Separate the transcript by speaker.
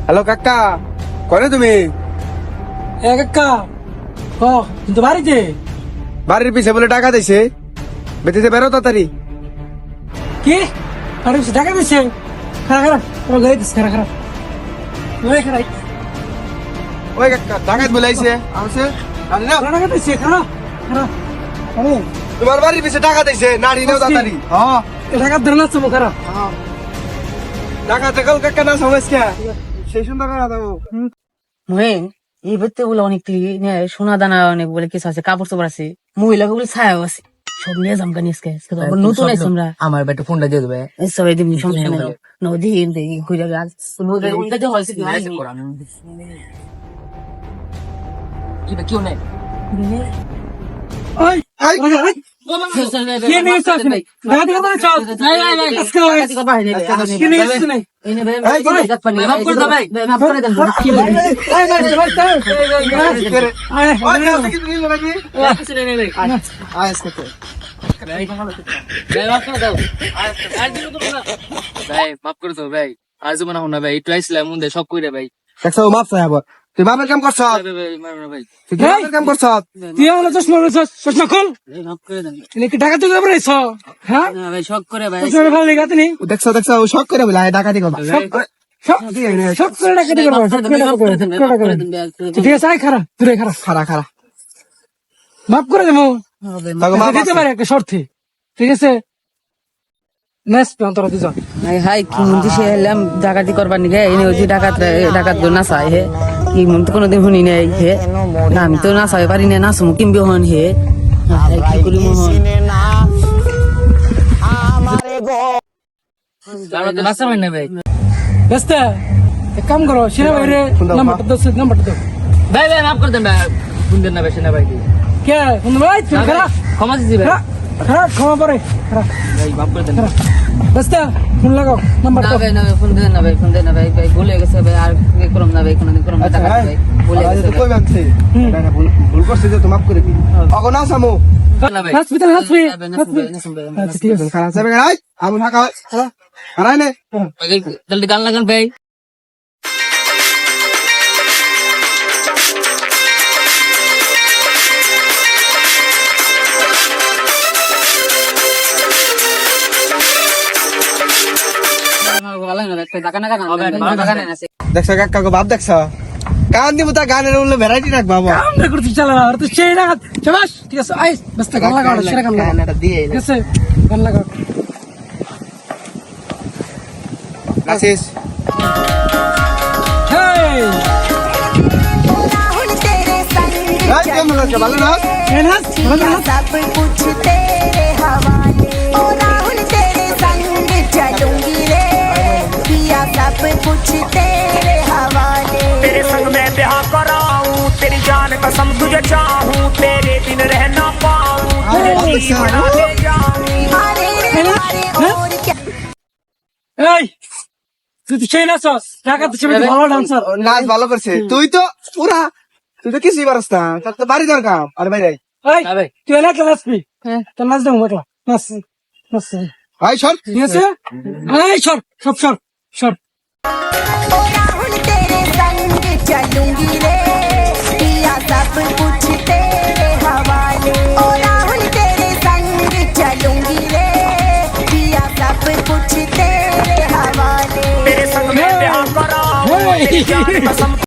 Speaker 1: Hello কাকা, করে তুমি?
Speaker 2: কাকা কিন্তু বাড়িতে
Speaker 1: বাড়ির পিছে বলে টাকা দিছে, বেঁচেছে বেরো তাড়াতাড়ি।
Speaker 2: কি বাড়ির পিছে টাকা দিচ্ছে? খারাপ খারাপ তোমার গাড়ি দিচ্ছে, খারাপ খারাপ খারাপ
Speaker 1: ওই কাকা টাকা বলে আইছে আমছে, আরে নাও।
Speaker 2: টাকা দিচ্ছে, খারাপ খারাপ
Speaker 1: তোমার বাড়ির পিছে টাকা দিছে, নাড়ি নাও তাড়াতাড়ি। হ্যাঁ
Speaker 2: টাকা ধরে না তুমি খারাপ
Speaker 1: টাকা টাকাল কাকা না সমস্যা সেই সুন্দর করে দাও।
Speaker 3: মুহে এই বেতে বলে অনেক সোনা দানা অনেক বলে কিছু আছে, কাপড় চোপড় আছে, মহিলা বলে ছায়াও আছে, সব নিয়ে যাম কানি আজকে নতুন আইছি আমরা।
Speaker 4: আমার বেটা ফোনটা দিয়ে দেবে।
Speaker 3: সবাই দিবনি সমস্যা নেই, নদী দেখি ঘুরে গাছ উল্টাতে হয়েছে
Speaker 4: কেউ নেই।
Speaker 2: ওই
Speaker 1: আই
Speaker 2: কি নিয়ে আসছিস নাই গাড়ি কথা চল আজকে কি নিয়ে আসছিস নাই
Speaker 3: মাফ করে দাও ভাই, মাফ করে দেন।
Speaker 4: ভাই মাফ করে দাও ভাই, আর যেমন না ভাই, একটু আইসলাম মধ্যে সব কইরে ভাই।
Speaker 1: দেখছো মাপ চাই আবার। তুই বাপের কাম করছ,
Speaker 4: ভাই
Speaker 1: তুই কি বাপের কাম করছ?
Speaker 2: তুই হলো চশমা খোল
Speaker 3: মাফ করে দেন
Speaker 2: কি টাকা তুই করে রেছ? হ্যাঁ
Speaker 3: না ভাই, শখ করে ভাই।
Speaker 2: চশমা ভালো লেগে তুমি
Speaker 1: দেখছো দেখছো ও শখ করে বলে ডাকাতি করবা।
Speaker 2: সব করে টাকা দিয়ে করবো, সব করে টাকা করে টাকা করে ঠিক আছে। আয় খারাপ দূরে খারাপ
Speaker 1: খারা খারা
Speaker 2: মাফ করে দেবো,
Speaker 1: তাকে মাপ
Speaker 2: দিতে পারে একটা শর্তে, ঠিক আছে? নেক্সট অন্তরা দুজন
Speaker 3: হাই হাই কি মন্দির সে এলাম ডাকাতি করবার নিগে, এনে ওই যে ডাকাত না চাই হে, কি মন তো কোনোদিন শুনি নাই হে, না আমি তো নাচাই পারি না, নাচমু কিনবি হন হে, কি করি মোহন
Speaker 4: আমরা তো নাচা হয় না ভাই।
Speaker 2: ব্যস্ত এক কাম করো, সেরা বাইরে নাম্বারটা দাও, নাম্বারটা দাও।
Speaker 4: ভাই ভাই মাফ করে দেন ভাই, ফোন দেন না বেশি না ভাই।
Speaker 2: কে বন্ধু ভাই তুই খারাপ
Speaker 4: ক্ষমা দিচ্ছি ভাই,
Speaker 2: খারাপ ক্ষমা পরে খারাপ
Speaker 4: ভাই মাফ করে দেন।
Speaker 2: খারাপ ব্যস্ত ফোন লাগাও, নাম্বার
Speaker 3: না
Speaker 2: দাও।
Speaker 3: ভাই, না ভাই, ফোন দেন না ভাই, ফোন দেন না ভাই, ভাই ভুলে গেছে ভাই, আর করম না ভাই, কোনোদিন করম না, টাকা ভাই ভুলে গেছে
Speaker 1: কই বানছে ভুল করছে যে তো মাপ করে দিই। অগো না সামু
Speaker 4: না ভাই,
Speaker 2: হসপিটাল
Speaker 3: ভাই,
Speaker 2: হসপিটাল আচ্ছা ঠিক আছে।
Speaker 1: খারাপ যাবে গাই আমু থাকা হয় হারাই নে।
Speaker 4: জলদি গান লাগান ভাই।
Speaker 1: দেখছো কাকা বাপ দেখছো গান দিব তা গানের উল্লে ভ্যারাইটি রাখ বাবা।
Speaker 2: আমরা করতে চালা আর তো সেই না চবাস, ঠিক আছে? আই ব্যস্ত গান লাগাও, সেরা গান লাগাও,
Speaker 1: গানটা দিয়ে
Speaker 2: ঠিক আছে? গান লাগাও।
Speaker 1: নাচিস
Speaker 2: হেই
Speaker 5: राहुल तेरे संग
Speaker 1: এই কেমন আছে ভালো না?
Speaker 2: এনাস ভালো না?
Speaker 5: सब कुछ तेरे हवाले ओ राहुल तेरे संग चलूंगी रे पिया सब कुछ तेरे हवाले
Speaker 6: तेरे संग मैं ब्याह कराऊं, तेरी जान कसम तुझे चाहूं, तेरे बिन रह ना पाऊं, तुझे जी बना ले जाऊं।
Speaker 5: अरे रे अरे और क्या
Speaker 2: এই তুই তো সেই নাচস, টাকা তো সবাই ভালো ডান্সার।
Speaker 1: নাচ ভালো করছে। তুই তো পুরা তুই তো কিছুই পারস না, তোর তো বাড়ি দরকার। আরে ভাই
Speaker 2: এই
Speaker 4: ভাই
Speaker 2: তুই এলা নাচবি, তো নাচ দেবো একলা, নাচ নাচ
Speaker 1: ভাই সর
Speaker 2: ঠিক আছে? এই সর সব সর সর
Speaker 5: ओ राहुल तेरे संग चलूंगी रे पिया सब कुछ तेरे हवाले ओ राहुल तेरे संग चलूंगी रे पिया सब कुछ तेरे हवाले
Speaker 6: तेरे संग मैं ब्याह कराऊं, तेरी जान कसम